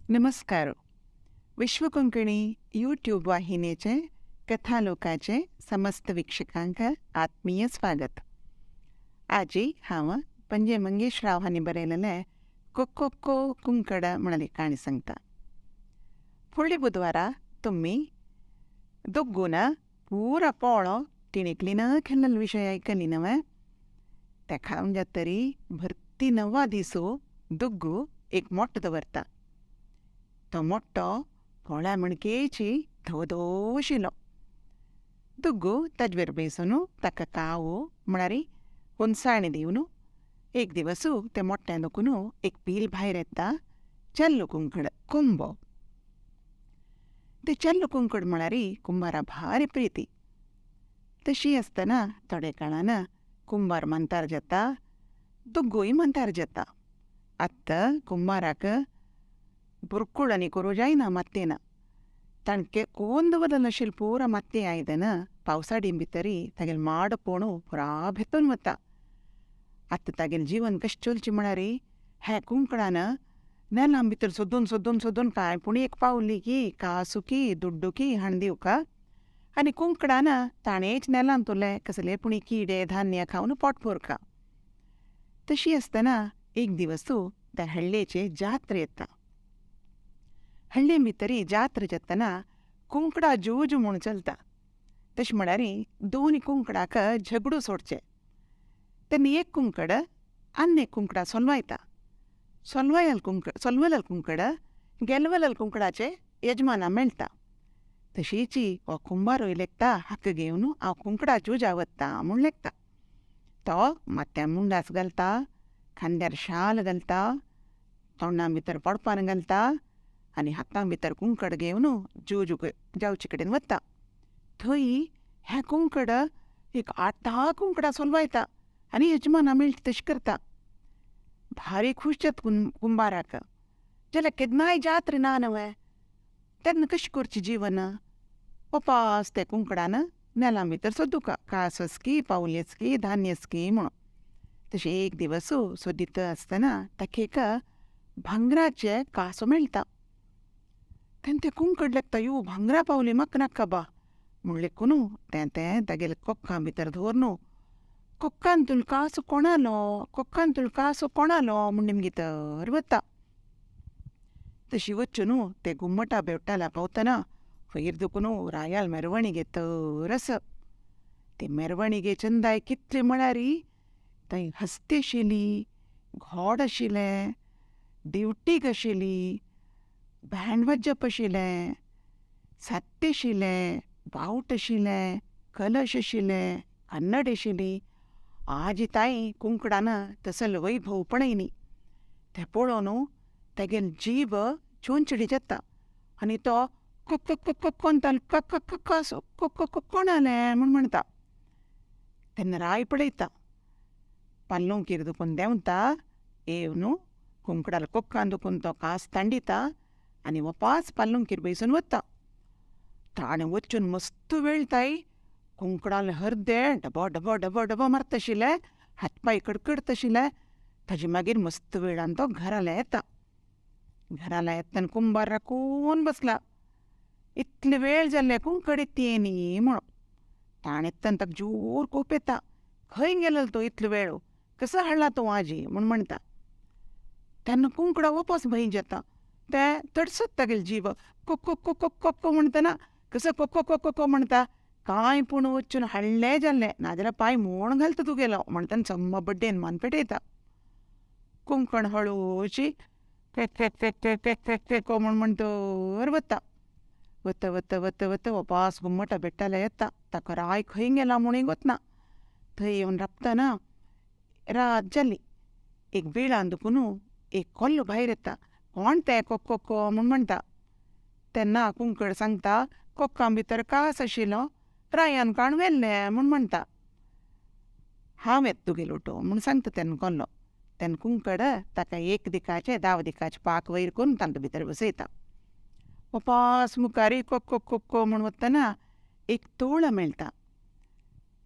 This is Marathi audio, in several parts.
नमस्कार. विश्व कोंकणी यूट्यूब वाहिनीचे कथालोकाचे समस्त विक्षकांक आत्मीय स्वागत. आजी हांव पणजे मंगेश राव हांणी बरयलेले कोक्कोक्को कुंकड म्हणली काणी सांगता. फुडल्या बुधवारा तुमी दोग्गून पुरा पोळो तिणेकलीन केल्लो विशय आयकली न्हय. तेका म्हणजे तरी भरती 9 दिसू दोग्गू एक मोट्टो दवरता. तो मोट्टो पोळ्या मणकेची धवधव आशिल्लो. दोग्गू ताजेर बसून ताका कावो म्हळ्यार हुंसावणी दिवन एक दिवस ते मोट्ट्या दुखून एक पील भायर येता. चेल्लो कुंकड कुंबो. ते चेल्लो कुंकड म्हळ्यार कुंभारा भारी प्रिती. तशी आसतना थोड्या काळान कुंभार मंतार जाता, दोग्गूय मंतार जाता. आतां कुंभाराक बुरकूड आनी करूं जायना मातयेन. ताणें कोण दवरलेलो आशिल्लो पुरा मातये आयदन पावसाळी भितरी तागेलो माड पळोवन पुरा भेतून वता. आतां तागेलें जिवन कशें चलचें म्हळ्यार हे कुंकडान नेलां भितर सोदून सोदून सोदून कांय पुणीक पावली की कासुकी दुड्डुकी हाण दिवका. आनी कुंकडान ताणेंच नेलान तुले कसले पुणी किडे धान्य खावन पोट भरका. तशी आसतना एक दिवस त्या हळ्ळेचे जात्रा येता. हळ्ळे भितरी जात्रा जातना कुंकडां जूज म्हूण चलता. तशें म्हळ्यार दोन कुंकडाक झगडू सोडचे. तेन्ना एक कुंकड आनी एक कुंकडा सोलवायता. सोलवलेलो कुंकड गेलवलेल्या कुंकडाचे यजमाना मेळटा. तशीच हो कुंभारूय लेखता हक्क घेवन हांव कुंकडां जुजा वता म्हूण लेखता. तो माथ्यार मुंडास घालता, खांद्यार शाल घालता, तोंडां भितर पडपान घालता आनी हातां भितर कुंकड घेवन जूज जावचे कडेन वता. थंय हें कुंकड एक 8-10 कुंकडां सोलवायता आनी यजमाना मेळटा तशें करता. भारी खूश जाता कुंभाराक. जाल्यार केन्नाय जात्रा ना न्हय. तेन्ना कशें करचें जीवन. उपास त्या कुंकडान नेलां भितर सोदुका कासस्की पावलेस्की धान्यस्की म्हणून. तशें एक दिवस सोदीत आसतना ताका एक भांगराचे कासो मेळटा. तेन्ना तें कुंकड लेखता यो भांगरा पावली म्हाका नाका बा म्हूण लेखून तें तागेले कोक्कां भितर दवरून कोक्कान तुल कासो कोणालो कोक्कान तुल कासो कोणालो म्हूण निमगीतर वता. तशी वचून ते घुमटा बेवटाला पावतना वयर दुखून रायाल मेरवणीक येतर आस. ते मेरवणीगे चंदाय कितले म्हळ्यार थंय हस्ती आशिल्ली, घोड आशिल्ले, दिवटीक आशिल्ली, बँड वाजप आशिल्लें, सात्य आशिल्लें, बावट आशिल्लें, कलश आशिल्ले, कन्नड आशिल्ली. आजी ताई कुंकडान तसलो वैभव पळयली. तें पळोवन तागेलो जीव चोंचडी जाता आनी तो कोक कोक कोक कोंतालो कासो कोणालें म्हूण म्हणटा. तेन्ना राय पळयता. पाल्लुंकीर दुखून देंवता येवन कुंकडाल कोक्कान दुखून तो कास तांडिता आनी वपास पाल्लुंकीर बसून वता. ताणें वचून मस्त वेळ ताई कुंकडाल हरदे डबो डबो डबो डबो मारता आशिल्ले, हातपाय कडकडता आशिल्ले. ताजे मागीर मस्त वेळान तो घराला येता. घराला येतना कुंभार राखून बसला. इतले वेळ जाल्ले कुंकड येती म्हणून. ताण येतना ताका जोर कोप येता. खंय गेलो तो इतलो वेळ, कसो हाडला तो आजी म्हूण म्हणटा. तेन्ना कुंकडा वपास भंय जाता. ते तडसत तागेलो जीव कोक्को कोक्को कोक्को म्हणटना कसो कोक्को कोक्को को म्हणटा. कांय पूण वचून हाडलें जाल्लें नाजाल्यार पांय मोड घालता तुगेलो म्हणटना चम्मा बड्डेन मान पेटयता. कुंकण हळूशी फेक फेक फेक फेक फेक फेक फेको म्हूण म्हणटर वता. वता वता वता वता वपास घुमटा बेट्टाला येता. ताका राय खंय गेला म्हणून वतना. थंय येवन राबतना रात जाली. एक वेळान दुखून एक कोल्लो भायर येता. कोण तें कोक कोक्को म्हूण म्हणटा. तेन्ना कुंकड सांगता कोक्कां भितर कास आशिल्लो रायान काण व्हेल्लें म्हूण म्हणटा. हांव येता तुगेलो उठो म्हूण सांगता तेन्ना कोल्लो. तेन्ना कुंकड ताका एक दिकाचे 10 दिकाचे पाक वयर करून तांचे भितर बसयता. वपास मुखार कोक्को कोक्को म्हूण वतना एक तोळ मेळटा.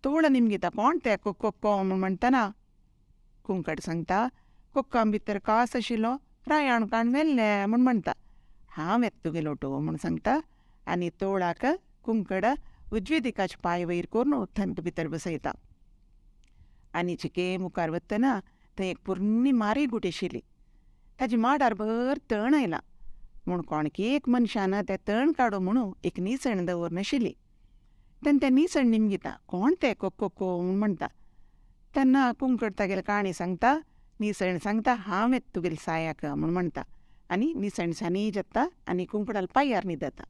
तोळ निमगीता कोण तें कोक कोक्को म्हूण म्हणटना कुंकड सांगता कोक्कां भितर कास आशिल्लो रायान काण व्हेल्लें म्हूण म्हणटा. हांव येत तुगेलो टो म्हूण सांगता आनी तोळाक कुंकड उजवे दिकाचे पांय वयर करून थंय भितर बसयता. आनी चिके मुखार वतना थंय एक पोरणी मारी गुट आशिल्ली. ताची माडार भर तण आयलां म्हूण कोणकी एक मनशान तें तण काडूं म्हणून एक निसण दवरनाशिल्ली. तेन्ना तें निसण निमगिता. कोण तें कोक्को म्हूण म्हणटा. तेन्ना कुंकड तागेली काणी सांगता. निसण सांगता हांव येत तुगेले सायाक म्हूण म्हणटा. आनी निसण सानी जाता आनी कुंकडाल पांयार न्हिदता.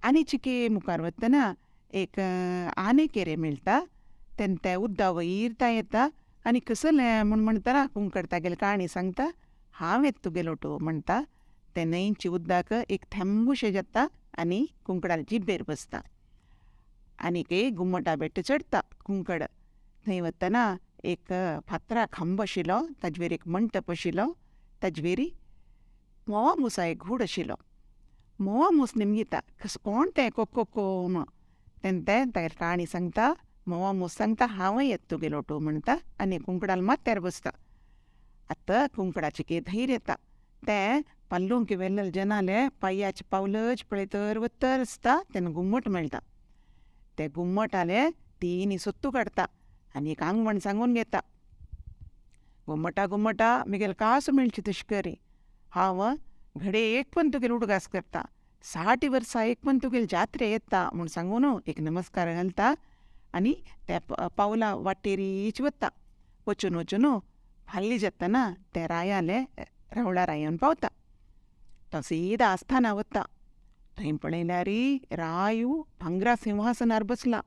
आनी चिके मुखार वतना एक आने केरे मेळटा. तेन्ना तें उद्दा वयर येता आनी कसलें म्हूण म्हणटा कुंकड तागेली काणी सांगता हांव येत तुगेलो टो म्हणटा. ते न्हंयचे उदकाक एक थेंबशें जाता आनी कुंकडाल जिब्बेर बसता. आनीक एक गुम्मटा बेट्ट चडटा कुंकड. थंय वतना एक फातरा खांब आशिल्लो. ताजे वयर एक मंटप आशिल्लो. ताजे वयरी मोवा मुसा एक घूड आशिल्लो. मोवा मूस निमगिता कोण तें कोक्को म्हूण. तेन्ना तें तागेली काणी सांगता. मोवा मूस सांगता हांव येत तुगेलो टो म्हणटा आनी कुंकडाल माथ्यार बसता. आतां कुंकडाचें के धैर्य येता. तें पल्लूंक वेल्लेले जनाले पांयाचे पावलच पळयतर वतर आसता तेन्ना गुम्मट मेळटा. ते गुम्मटाले तिनी सोत्तू काडटा आनी एक आंगवण सांगून घेता. गुम्मटा म्हगेल कासू मेळची तशें करी. हांव घडये एक पण तुगेली उडगास करता. 60 वर्सां एक पण तुगेली जात्रे येता म्हूण सांगून एक नमस्कार घालता आनी त्या पावला वाटेरीच वता. वचून फाल्ली जेतना ते रायाले रावळार येवन पावता. तो सीदा आस्थाना वता. थंय पळयल्यार रायू भांगरा सिंहासनार बसला.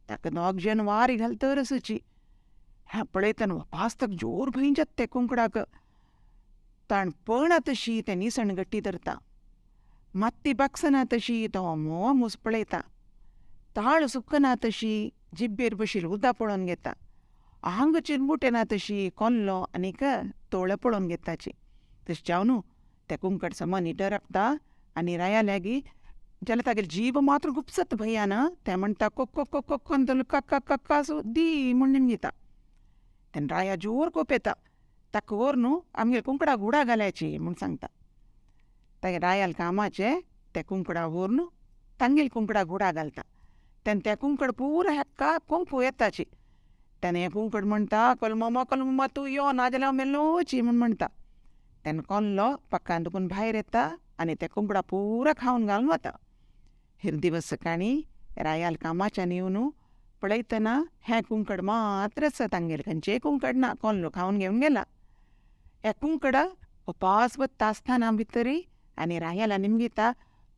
ताका 2 जन वारी घालतर आसूची. हें पळयतना वापास ताका जोर भंय जाता ते कुंकडाक. ताण पळना तशी तें निसण गट्टी धरता. मात्ती बागसना तशी तो मोवा मूस पळयता. ताळ सुकना तशी जिब्बेर बशिल्लें उदक पळोवन घेता. आंग चिरमुटेना तशी कोल्लो आनीक तोळ पळोवन घेताची. तशें जावन तें कुंकड समा निडर आपता आनी राया लागीं जाल्यार तागेली जीब मात्र गुपसत भंयान. तें म्हणटा कोक्को अंतलो काकासू दी म्हूण निमगिता. तेन्ना राया जोर कोप येता. ताका व्हरून आमगे कुंकडाक उडा घालयाची म्हूण सांगता. तागे रायाल कामाचे त्या कुंकडाक व्हरून तांगेल कुंकडाक उडा घालता. तेन्ना तें कुंकड पुरो हेक्का कोंकू येताची. तेन्ना हें कुंकड म्हणटा कोलमामा तूं यो नाजाल्यार हांव मेलोची म्हूण म्हणटा. तेन्ना कोल्लो पक्कान दुखून भायर येता आनी त्या कुंकडाक पुरो खावन घालून वता. दिवस सकाळी रायाल कामाच्यान येवन पळयतना हें कुंकड मात्र तांगेलें खंयचेंय कुंकड ना. कोल्लो खावन घेवन गेला. हें कुंकड उपास वता आस्थाना भितर आनी रायाला निमगिता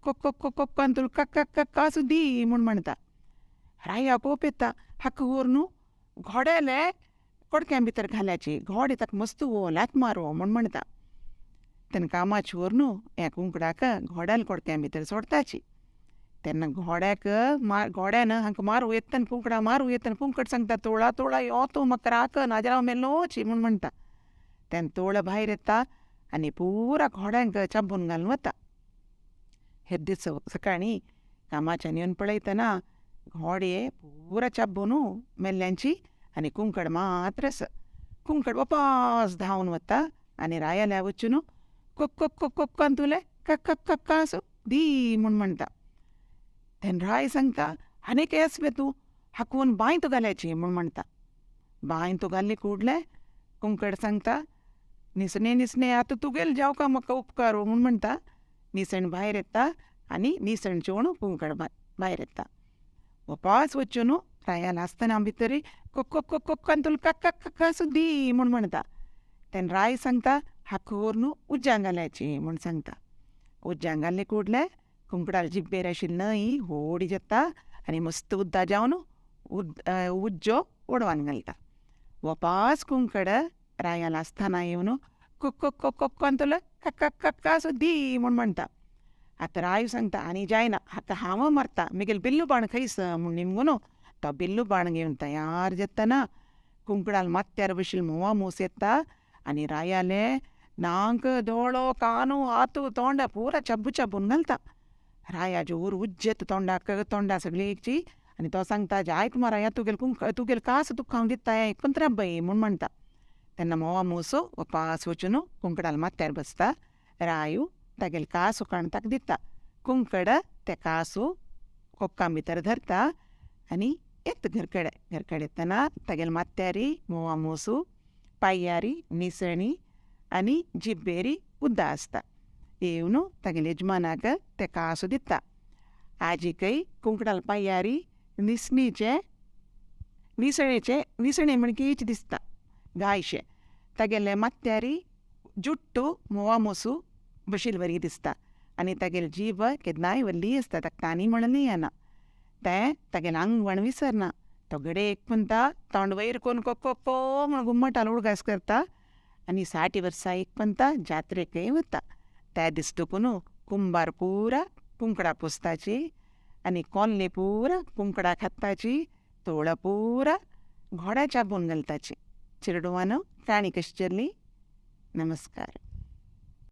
कोक्को अंतलो काकासू दी म्हूण म्हणटा. राया कोप येता. हाका व्हरून घोड्याले कोडक्यां भितर घालयाची. घोडे ताका मस्त लात मारो म्हूण म्हणटा. तेन्ना कामाची व्हरून ह्या कुंकडाक घोड्याले कोडक्यां भितर सोडताची. तेन्ना घोड्यान हांकां मारूं येतना कुंकडां मारूं येतना कुंकड सांगता तोळा यो तूं म्हाका राख नाजाल्यार हांव मेलोची म्हूण म्हणटा. तेन्ना तोळ भायर येता आनी पुरा घोड्यांक चाबून घालून वता. दीस सकाळी कामाच्यान येवन पळयतना घोडे पुरा चाबून मेल्ल्यांची आनी कुंकड मात्र कुंकड वापास धांवन वता आनी रायाल्या वचून कोक्को अंतुले काकासू दी म्हूण म्हणटा. तेन्ना राय सांगता आनीक येस तूं हाकून बांयत घालयाची म्हूण म्हणटा. बांयत घाली कुडले कुंकड सांगता निसणे आतां तुगेले जावका म्हाका उपकार म्हूण म्हणटा. निसण भायर येता आनी निसण जेवन कुंकड भायर येता. वापास वचून रायाल आसतना भितर कोक्को अंतलो काकासू दी म्हूण म्हणटा. तेन्ना राय सांगता हाका व्हरून उज्ज्यान घालयाची म्हूण सांगता. उज्ज्यान घाली कुडले कुंकडाल जिब्बेर आशिल्ली न्हंय व्हडी जाता आनी मस्त उद्दा जावन उज्जो ओडवान घालता. वापास कुंकड रायाल आस्थाना येवन कोक्को अंतलो काकासू दी म्हूण म्हणटा. आतां राय सांगता आनी जायना आतां हांव मारता म्हगेल बिल्लू बाण खंयस म्हूण निमगून तो बिल्लू बाण घेवन तयार जातना कुंकडाल माथ्यार बशिल्लो मोवा मूस येता आनी रायाले नांक दोळो कानो हातू तोंड पुरा चाबून घालता. राया जोर उज्जेत तोंडा सगळीची आनी तो सांगता जायत माराया तुगेल कास तुका हांव दिता एक पंत्रा बाई म्हूण म्हणटा. तेन्ना मोवा मूस वापास वचून कुंकडाल माथ्यार बसता. रायू तागेले कासू काडून ताका दिता. कुंकड तें कासू कोक्कां भितर धरता आनी येता घरकडेन येतना तागेले माथ्यारी मोवा मोसू, पांयारी निसणी आनी जिब्बेरी उद्दां आसता. येवन तागेले यजमानाक तें कासू दिता. आजीकय कुंकडाल पांयारी निसणेचे म्हण कीच दिसता गायशें. तागेले माथ्यारी जुट्टू मोवा मोसू बशिल्ले वरी दिसता आनी तागेली जीब केन्नाय व्हडली आसता, ताका कानी म्हणूनय येना. तें तागेलें आंगवण विसरना. तो घडयेक पुंता, तोंड वयर करून को म्हूण घुमटाल उडगास करता आनी 60 वर्सां एक पुंता जात्रेकय वता. त्या दिसतकून कुंभार पुरा कुंकडां पुसताची आनी कोल्ले पुरा कुंकडां खाताची, तोळां पुरा घोड्या चाबून घालताची. चिरडवानो काणी कशी चल्ली? नमस्कार.